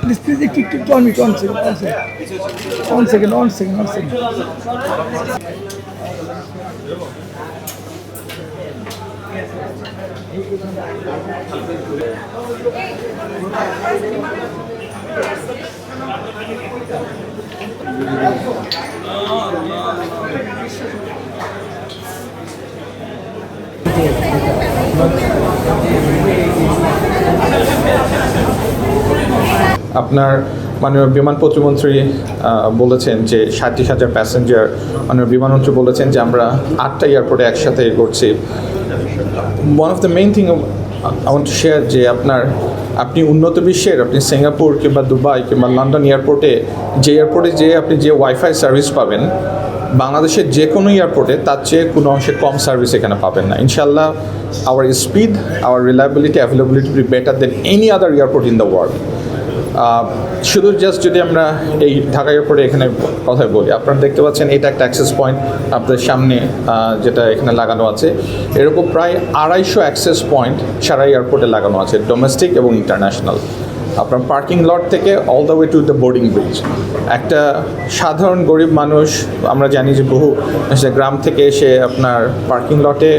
Please, keep 1 second. আপনার মাননীয় বিমান প্রতিমন্ত্রী বলেছেন যে 37,000 প্যাসেঞ্জার, মাননীয় বিমানমন্ত্রী বলেছেন যে আমরা 8টা এয়ারপোর্টে একসাথে করছি। One of the main thing I want to share যে আপনি উন্নত বিশ্বের আপনি সিঙ্গাপুর কিংবা দুবাই কিংবা লন্ডন এয়ারপোর্টে যেয়ে আপনি যে ওয়াইফাই সার্ভিস পাবেন, বাংলাদেশের যে কোনো এয়ারপোর্টে তার চেয়ে কোনো অংশে কম সার্ভিস এখানে পাবেন না। ইনশাল্লাহ our speed, our reliability, availability be better than any other airport in the world. শুধু যদি আমরা এই ঢাকা এয়ারপোর্টে এখানে কথাই বলি, আপনারা দেখতে পাচ্ছেন এটা একটা অ্যাক্সেস পয়েন্ট আপনাদের সামনে যেটা এখানে লাগানো আছে। এরকম প্রায় 250 অ্যাক্সেস পয়েন্ট সারা এয়ারপোর্টে লাগানো আছে, ডোমেস্টিক এবং ইন্টারন্যাশনাল। আপনার পার্কিং লট থেকে all the way to the boarding bridge. একটা সাধারণ গরিব মানুষ, আমরা জানি যে বহু গ্রাম থেকে এসে আপনার পার্কিং লটে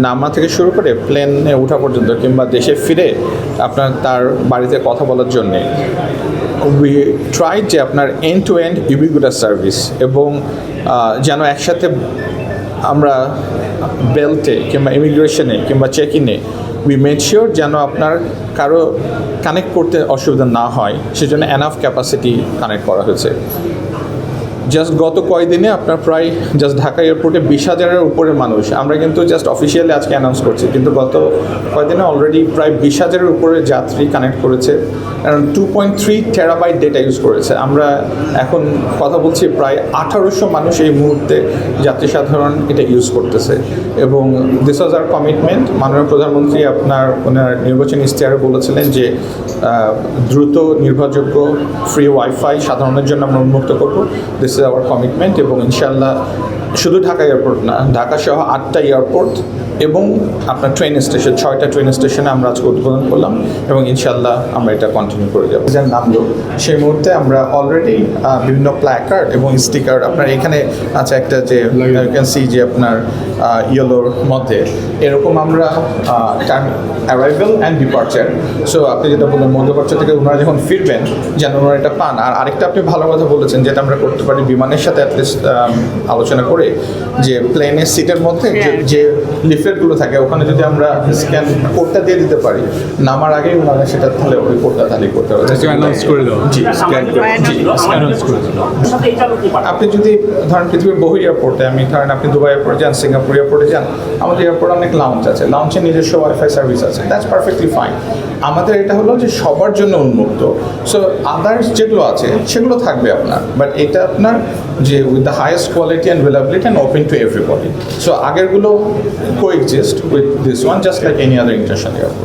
নামা থেকে শুরু করে প্লেনে ওঠা পর্যন্ত কিংবা দেশে ফিরে আপনার তার বাড়িতে কথা বলার জন্যে উই ট্রাই যে আপনার এন্ড টু এন্ড ইউবিকুইটাস সার্ভিস, এবং যেন একসাথে আমরা বেল্টে কিংবা ইমিগ্রেশনে কিংবা চেক ইনে উই মেড শিওর যেন আপনার কারো কানেক্ট করতে অসুবিধা না হয়, সেজন্য এনাফ ক্যাপাসিটি কানেক্ট করা হয়েছে। জাস্ট গত কয়েকদিনে আপনার প্রায় ঢাকা এয়ারপোর্টে 20,000-এর উপরে মানুষ, আমরা কিন্তু জাস্ট অফিসিয়ালি আজকে অ্যানাউন্স করছি, কিন্তু গত কয়েকদিনে অলরেডি প্রায় 20,000-এর উপরে যাত্রী কানেক্ট করেছে, কারণ 2.3 টেরাবাইট ডেটা ইউজ করেছে। আমরা এখন কথা বলছি প্রায় 1800 মানুষ এই মুহূর্তে যাত্রী সাধারণ এটা ইউজ করতেছে, এবং দিস ওয়াজ আওয়ার কমিটমেন্ট। মাননীয় প্রধানমন্ত্রী ওনার নির্বাচনী ইশতেহারে বলেছিলেন যে দ্রুত, নির্ভরযোগ্য, ফ্রি ওয়াইফাই সাধারণের জন্য আমরা উন্মুক্ত করবো। দিস ইজ আওয়ার কমিটমেন্ট, এবং ইনশাল্লাহ শুধু ঢাকা এয়ারপোর্ট না, ঢাকা সহ 8টা এয়ারপোর্ট এবং আপনার ট্রেন স্টেশন, 6টা ট্রেন স্টেশনে আমরা আজকে উদ্বোধন করলাম, এবং ইনশাল্লাহ আমরা এটা কন্টিনিউ করে যাবো। যার নামলো সেই মুহূর্তে আমরা অলরেডি বিভিন্ন প্ল্যাকার্ড এবং স্টিকার আপনার এখানে আছে, একটা যে ইউ ক্যান সি যে আপনার ইয়েলোর মধ্যে এরকম আমরা অ্যারাইভেল অ্যান্ড ডিপার্চার। সো আপনি যেটা বললেন মধ্যপ্রাচ্য থেকে ওনারা যখন ফিরবেন যেন ওনারা এটা পান। আর আরেকটা আপনি ভালো কথা বলেছেন, যেটা আমরা করতে পারি বিমানের সাথে অ্যাটলিস্ট আলোচনা করে, যে প্লেনের সিটের মধ্যে যে লিফলেটগুলো থাকে ওখানে যদি আমরা স্ক্যান কোডটা দিয়ে দিতে পারি, নামার আগেই ওনারা সেটা তাহলে ওই কোডটা তাহলে করতে পারবে। জি, স্ক্যান করে আপনি যদি ধরেন পৃথিবীর বহু এয়ারপোর্টে, ধরেন আপনি দুবাই এয়ারপোর্টে যান, সিঙ্গাপুর এয়ারপোর্টে যান, আমাদের এয়ারপোর্টে অনেক লাউঞ্জ আছে, লাউঞ্জে নিজস্ব ওয়াইফাই সার্ভিস আছে, দ্যাটস পারফেক্টলি ফাইন। আমাদের এটা হলো যে সবার জন্য উন্মুক্ত। সো আদার্স যেগুলো আছে সেগুলো থাকবে আপনার, বাট এটা আপনার যে with the highest quality and reliability and open to everybody. So আগেরগুলো coexist with this one just like any other international airport.